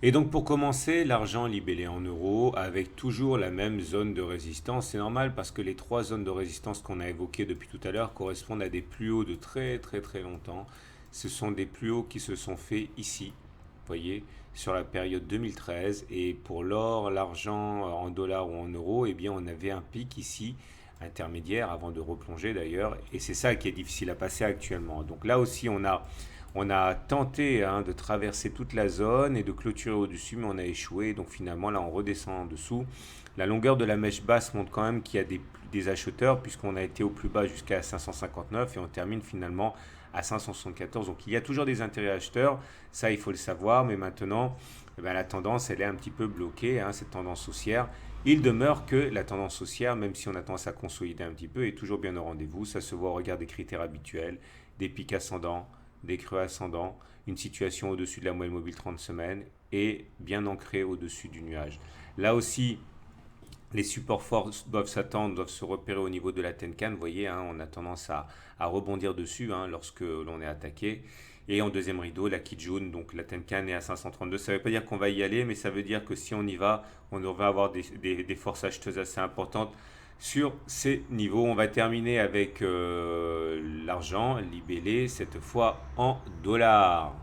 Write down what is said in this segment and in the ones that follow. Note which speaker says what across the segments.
Speaker 1: Et donc pour commencer, l'argent libellé en euros avec toujours la même zone de résistance. C'est normal parce que les trois zones de résistance qu'on a évoquées depuis tout à l'heure correspondent à des plus hauts de très très très longtemps. Ce sont des plus hauts qui se sont faits ici, vous voyez, sur la période 2013. Et pour l'or, l'argent en dollars ou en euros, eh bien on avait un pic ici intermédiaire avant de replonger d'ailleurs. Et c'est ça qui est difficile à passer actuellement. Donc là aussi on a tenté de traverser toute la zone et de clôturer au-dessus, mais on a échoué. Donc finalement, là, on redescend en dessous. La longueur de la mèche basse montre quand même qu'il y a des acheteurs, puisqu'on a été au plus bas jusqu'à 559 et on termine finalement à 574. Donc il y a toujours des intérêts acheteurs, ça il faut le savoir, mais maintenant, eh bien, la tendance, elle est un petit peu bloquée, cette tendance haussière. Il demeure que la tendance haussière, même si on a tendance à consolider un petit peu, est toujours bien au rendez-vous. Ça se voit au regard des critères habituels, des pics ascendants, des creux ascendants, une situation au-dessus de la moyenne mobile 30 semaines et bien ancrée au-dessus du nuage. Là aussi, les supports forts doivent s'attendre, doivent se repérer au niveau de la Tenkan. Vous voyez, on a tendance à rebondir dessus lorsque l'on est attaqué. Et en deuxième rideau, la Kijun, donc la Tenkan est à 532. Ça ne veut pas dire qu'on va y aller, mais ça veut dire que si on y va, on devrait avoir des forces acheteuses assez importantes sur ces niveaux. On va terminer avec l'argent libellé, cette fois en dollars.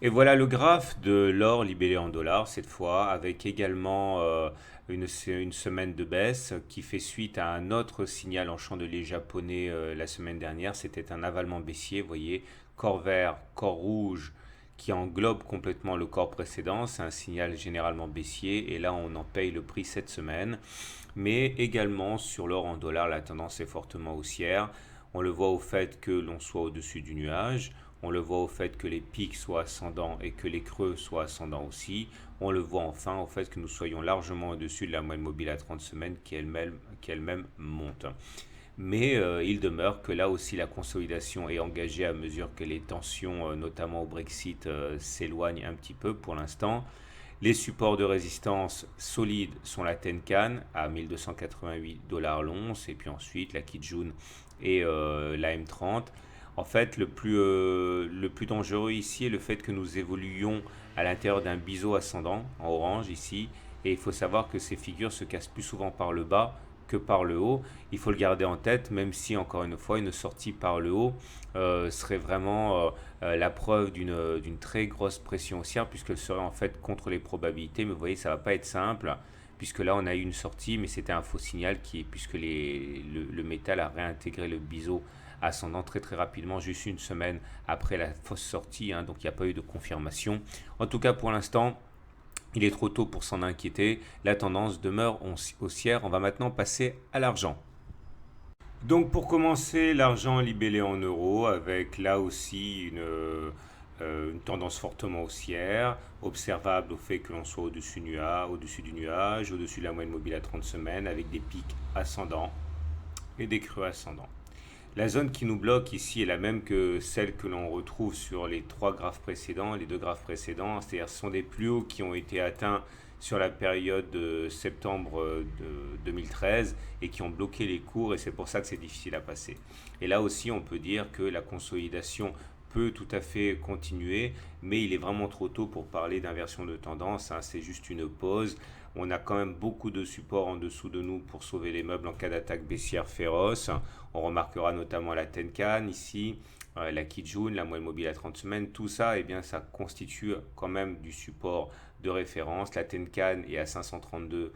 Speaker 1: Et voilà le graphe de l'or libellé en dollars cette fois, avec également une semaine de baisse qui fait suite à un autre signal en chandelier japonais la semaine dernière. C'était un avalement baissier, vous voyez, corps vert, corps rouge qui englobe complètement le corps précédent. C'est un signal généralement baissier et là on en paye le prix cette semaine. Mais également sur l'or en dollars, la tendance est fortement haussière. On le voit au fait que l'on soit au-dessus du nuage. On le voit au fait que les pics soient ascendants et que les creux soient ascendants aussi. On le voit enfin au fait que nous soyons largement au-dessus de la moyenne mobile à 30 semaines qui elle-même monte. Mais il demeure que là aussi la consolidation est engagée à mesure que les tensions, notamment au Brexit, s'éloignent un petit peu pour l'instant. Les supports de résistance solides sont la Tenkan à 1288 dollars l'once et puis ensuite la Kijun et la M30. En fait, le plus dangereux ici est le fait que nous évoluions à l'intérieur d'un biseau ascendant en orange ici. Et il faut savoir que ces figures se cassent plus souvent par le bas que par le haut. Il faut le garder en tête, même si encore une fois une sortie par le haut serait vraiment la preuve d'une très grosse pression haussière, puisqu'elle serait en fait contre les probabilités. Mais vous voyez, ça ne va pas être simple, puisque là on a eu une sortie, mais c'était un faux signal puisque le métal a réintégré le biseau ascendant très très rapidement, juste une semaine après la fausse sortie, donc il n'y a pas eu de confirmation. En tout cas pour l'instant, il est trop tôt pour s'en inquiéter, la tendance demeure haussière. On va maintenant passer à l'argent. Donc pour commencer, l'argent libellé en euros avec là aussi une tendance fortement haussière, observable au fait que l'on soit au-dessus du nuage, au-dessus de la moyenne mobile à 30 semaines, avec des pics ascendants et des creux ascendants. La zone qui nous bloque ici est la même que celle que l'on retrouve sur les trois graphes précédents, les deux graphes précédents, c'est-à-dire ce sont des plus hauts qui ont été atteints sur la période de septembre de 2013 et qui ont bloqué les cours et c'est pour ça que c'est difficile à passer. Et là aussi on peut dire que la consolidation peut tout à fait continuer, mais il est vraiment trop tôt pour parler d'inversion de tendance, c'est juste une pause. On a quand même beaucoup de supports en dessous de nous pour sauver les meubles en cas d'attaque baissière féroce. On remarquera notamment la Tenkan ici, la Kijun, la moelle mobile à 30 semaines. Tout ça, eh bien, ça constitue quand même du support de référence. La Tenkan est à 532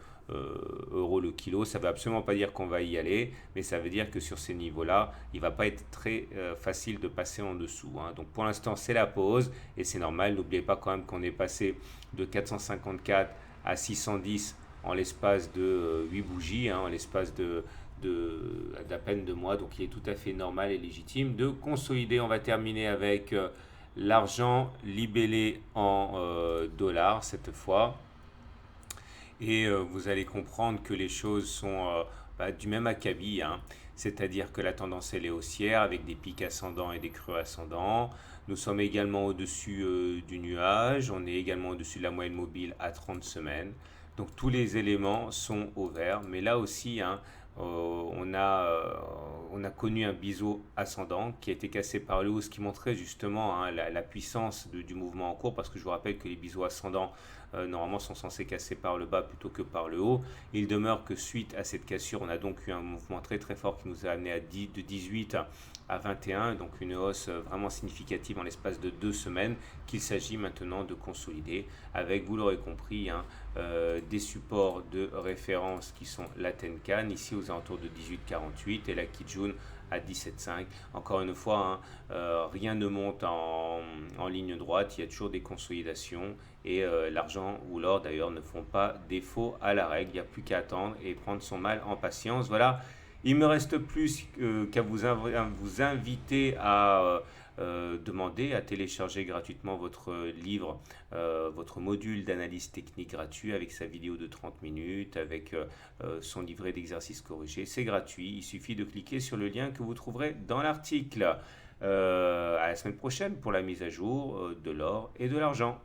Speaker 1: euros le kilo. Ça ne veut absolument pas dire qu'on va y aller, mais ça veut dire que sur ces niveaux-là, il ne va pas être très facile de passer en dessous, hein. Donc pour l'instant, c'est la pause et c'est normal. N'oubliez pas quand même qu'on est passé de 454 à 610 en l'espace de 8 bougies, hein, en l'espace d'à peine 2 mois. Donc il est tout à fait normal et légitime de consolider. On va terminer avec l'argent libellé en dollars cette fois. Et vous allez comprendre que les choses sont du même acabit, hein. C'est-à-dire que la tendance elle est haussière avec des pics ascendants et des creux ascendants. Nous sommes également au-dessus du nuage, on est également au-dessus de la moyenne mobile à 30 semaines. Donc tous les éléments sont au vert, mais là aussi, hein, on a connu un biseau ascendant qui a été cassé par le haut, ce qui montrait justement, hein, la puissance du mouvement en cours, parce que je vous rappelle que les biseaux ascendants normalement sont censés casser par le bas plutôt que par le haut. Il demeure que suite à cette cassure, on a donc eu un mouvement très très fort qui nous a amené de 18 à 21, donc une hausse vraiment significative en l'espace de 2 semaines qu'il s'agit maintenant de consolider avec, vous l'aurez compris, hein, des supports de référence qui sont la Tenkan ici aux alentours de 18,48 et la Kijun à 17,5. Encore une fois, hein, rien ne monte en ligne droite, il y a toujours des consolidations et l'argent ou l'or d'ailleurs ne font pas défaut à la règle. Il n'y a plus qu'à attendre et prendre son mal en patience. Voilà, il me reste plus qu'à vous inviter à demander à télécharger gratuitement votre livre, votre module d'analyse technique gratuit avec sa vidéo de 30 minutes, avec son livret d'exercices corrigés. C'est gratuit, il suffit de cliquer sur le lien que vous trouverez dans l'article. À la semaine prochaine pour la mise à jour de l'or et de l'argent.